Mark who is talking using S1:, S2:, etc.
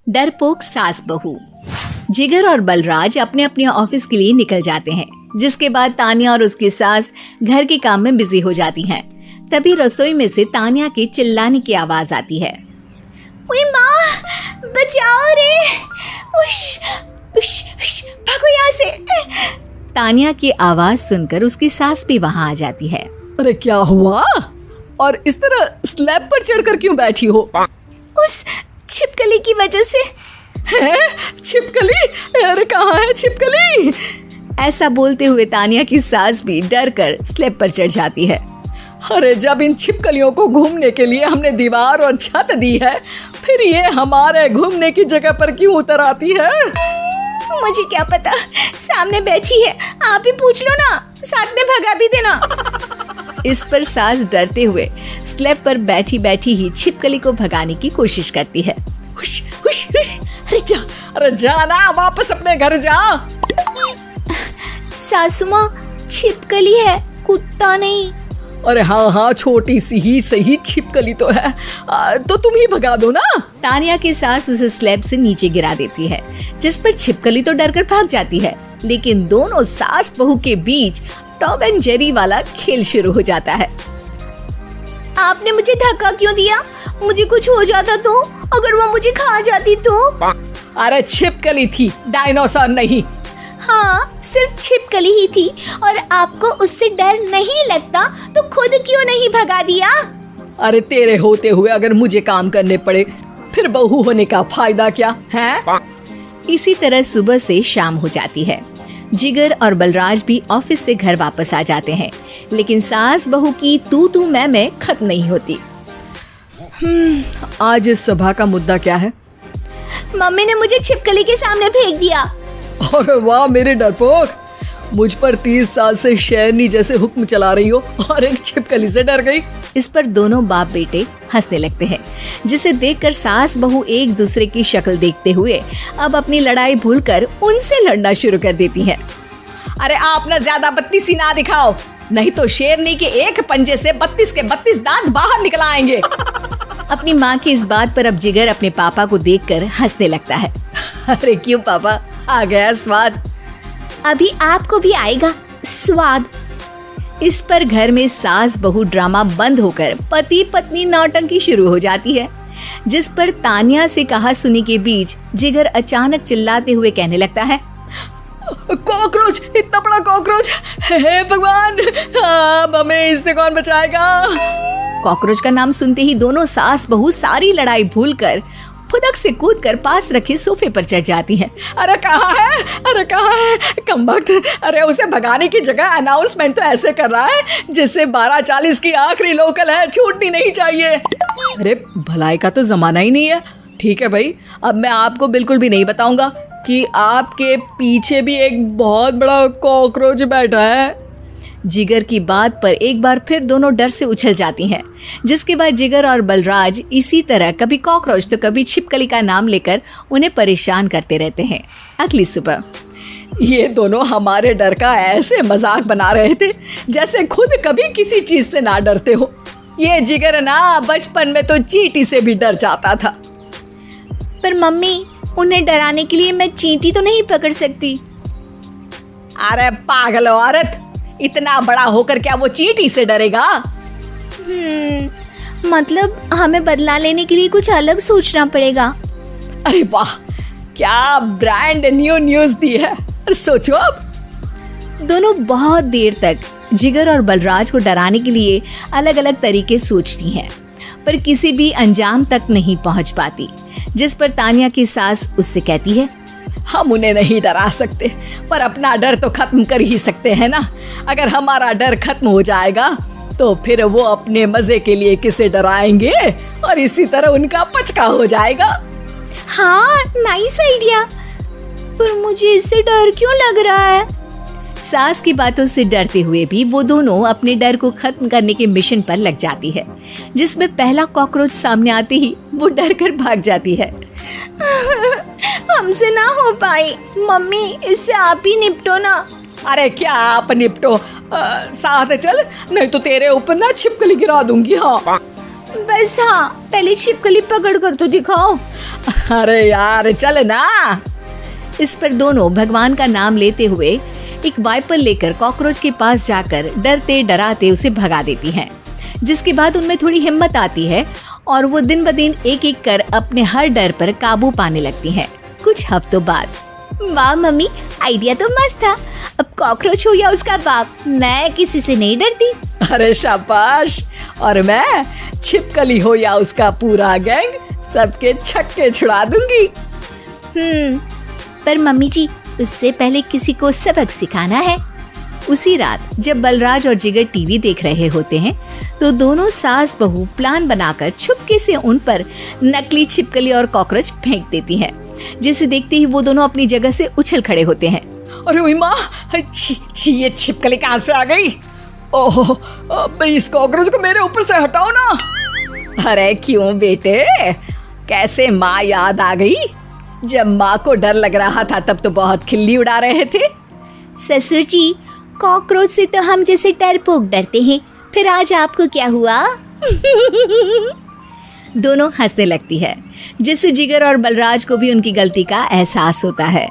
S1: डरपोक सास बहू। जिगर और बलराज अपने अपने ऑफिस के लिए निकल जाते हैं, जिसके बाद तान्या और उसकी सास घर के काम में बिजी हो जाती हैं। तभी रसोई में से तान्या के चिल्लाने की आवाज आती है। ओए माँ, बचाओ रे! उश, उश, उश, भागो यहाँ से! तान्या की आवाज सुनकर उसकी सास भी वहाँ आ जाती है।
S2: अरे क्या हुआ? और इस तरह स्लैब पर चढ़कर क्यों बैठी हो?
S1: उस छिपकली की वजह से।
S2: है? छिपकली? अरे कहाँ है छिपकली?
S1: ऐसा बोलते हुए तान्या की सास भी डर कर स्लैब पर चढ़ जाती है।
S2: अरे जब इन छिपकलियों को घूमने के लिए हमने दीवार और छत दी है, फिर ये हमारे घूमने की जगह पर क्यों उतर आती है?
S1: मुझे क्या पता, सामने बैठी है, आप ही पूछ लो ना, साथ में भगा भी देना। इस पर सास डरते हुए स्लैब पर बैठी बैठी ही छिपकली को भगाने की कोशिश करती है।
S2: हुश, हुश, हुश, अरे जा ना, वापस अपने घर जा।
S1: सासू माँ, छिपकली है, कुत्ता नहीं।
S2: अरे हाँ, छोटी सी ही सही छिपकली तो है, तो तुम ही भगा दो ना।
S1: तान्या की सास उसे स्लैब से नीचे गिरा देती है, जिस पर छिपकली तो डरकर भाग जाती है, लेकिन दोनों सास बहू के बीच टॉम एंड जेरी वाला खेल शुरू हो जाता है। आपने मुझे धक्का क्यों दिया? मुझे कुछ हो जाता तो? अगर वो मुझे खा जाती तो?
S2: अरे छिपकली थी, डायनासोर नहीं।
S1: हाँ, सिर्फ छिपकली ही थी, और आपको उससे डर नहीं लगता तो खुद क्यों नहीं भगा दिया?
S2: अरे तेरे होते हुए अगर मुझे काम करने पड़े, फिर बहू होने का फायदा क्या है?
S1: इसी तरह सुबह से शाम हो जाती है। जिगर और बलराज भी ऑफिस से घर वापस आ जाते हैं, लेकिन सास बहू की तू मैं खत्म नहीं होती।
S2: आज इस सभा का मुद्दा क्या है?
S1: मम्मी ने मुझे छिपकली के सामने फेंक दिया।
S2: अरे वाह मेरे डरपोक, मुझ पर 30 साल से शेरनी जैसे हुक्म चला रही हो और एक छिपकली से डर गई।
S1: इस पर दोनों बाप बेटे हंसने लगते हैं, जिसे देखकर सास बहू एक दूसरे की शक्ल देखते हुए अब अपनी लड़ाई भूलकर उनसे लड़ना शुरू कर देती हैं।
S2: अरे आप ना ज्यादा बत्तीसी ना दिखाओ, नहीं तो शेरनी के एक पंजे से 32 के 32 दांत बाहर निकल आएंगे।
S1: अपनी माँ की इस बात पर अब जिगर अपने पापा को देखकर हंसने लगता है।
S2: अरे क्यों पापा, आ गया स्वाद।
S1: अभी आपको भी आएगा स्वाद। इस पर घर में सास बहू ड्रामा बंद होकर पति पत्नी नौटंकी शुरू हो जाती है, जिस पर तान्या से कहा सुनी के बीच जिगर अचानक चिल्लाते हुए कहने लगता है।
S2: कॉकरोच, इतना बड़ा कॉकरोच! हे भगवान, अब हमें इससे कौन बचाएगा?
S1: कॉकरोच का नाम सुनते ही दोनों सास बहू सारी लड़ाई भूलकर फुदक से कूदकर पास रखे सोफे पर चढ़ जाती हैं।
S2: अरे कहाँ है? अरे कहाँ है कमबख्त? अरे उसे भगाने की जगह अनाउंसमेंट तो ऐसे कर रहा है जिससे 12:40 की आखिरी लोकल है, छूटनी नहीं चाहिए। अरे भलाई का तो जमाना ही नहीं है। ठीक है भाई, अब मैं आपको बिल्कुल भी नहीं बताऊंगा कि आपके पीछे भी एक बहुत बड़ा कॉकरोच बैठा है।
S1: जिगर की बात पर एक बार फिर दोनों डर से उछल जाती हैं, जिसके बाद जिगर और बलराज इसी तरह कभी कॉकरोच तो कभी छिपकली का नाम लेकर उन्हें परेशान करते रहते हैं। अगली सुबह
S2: ये दोनों हमारे डर का ऐसे मजाक बना रहे थे जैसे खुद कभी किसी चीज से ना डरते हो। ये जिगर ना बचपन में तो चींटी से भी डर जाता था।
S1: पर मम्मी, उन्हें डराने के लिए मैं चींटी तो नहीं पकड़ सकती।
S2: अरे पागल औरत, इतना बड़ा होकर क्या वो चींटी से डरेगा?
S1: मतलब हमें बदला लेने के लिए कुछ अलग सोचना पड़ेगा।
S2: अरे वाह, क्या ब्रांड न्यू न्यूज़ दी है। सोचो अब।
S1: दोनों बहुत देर तक जिगर और बलराज को डराने के लिए अलग अलग तरीके सोचती हैं, पर किसी भी अंजाम तक नहीं पहुंच पाती, जिस पर तान्या की सास उससे कहती है।
S2: हम उन्हें नहीं डरा सकते, पर अपना डर तो खत्म कर ही सकते हैं ना। अगर हमारा डर खत्म हो जाएगा तो फिर वो अपने मजे के लिए किसे डराएंगे और इसी तरह उनका पचका हो जाएगा।
S1: हाँ, नाइस आइडिया, पर मुझे इससे डर क्यों लग रहा है? सास की बातों से डरते हुए भी वो दोनों अपने डर को खत्म करने के मिशन पर लग जाती है, जिसमें पहला कॉकरोच सामने आते ही वो डर कर भाग जाती है। हमसे ना हो पाई मम्मी, इससे आप ही निपटो ना।
S2: अरे क्या आप निपटो, साथ चल, नहीं तो तेरे ऊपर ना छिपकली गिरा दूंगी। हाँ
S1: बस हाँ, पहले छिपकली पकड़ कर तो दिखाओ।
S2: अरे यार चल ना।
S1: इस पर दोनों भगवान का नाम लेते हुए एक वाइपर लेकर कॉकरोच के पास जाकर डरते डराते उसे भगा देती हैं। जिसके बाद उनमें थोड़ी हिम्मत आती है और वो दिन ब दिन एक एक कर अपने हर डर पर काबू पाने लगती हैं। कुछ हफ्तों बाद, वाह मम्मी, आइडिया तो मस्त था। अब कॉकरोच हो या उसका बाप, मैं किसी से नहीं डरती।
S2: अरे शाबाश। और मैं छिपकली हो या उसका पूरा गैंग, सबके छक्के छुड़ा दूंगी।
S1: पर मम्मी जी, उससे पहले किसी को सबक सिखाना है। उसी रात जब बलराज और जिगर टीवी देख रहे होते हैं तो दोनों सास बहू प्लान बनाकर छुपके से उन पर नकली छिपकली और कॉकरोच फेंक देती हैं। जिसे देखते ही वो दोनों अपनी जगह से उछल खड़े होते हैं।
S2: अरे ओए माँ, छी ये छिपकली कहाँ से आ गई? ओह, अब इस कॉकरोच को मेरे ऊपर से हटाओ ना। अरे क्यों बेटे, कैसे माँ याद आ गई? जब माँ को डर लग रहा था तब तो बहुत खिल्ली उड़ा रहे थे।
S1: ससुर जी, कॉकरोच से तो हम जैसे डरपोक डरते हैं, फिर आज आपको क्या हुआ? दोनों हंसने लगती है, जिससे जिगर और बलराज को भी उनकी गलती का एहसास होता है।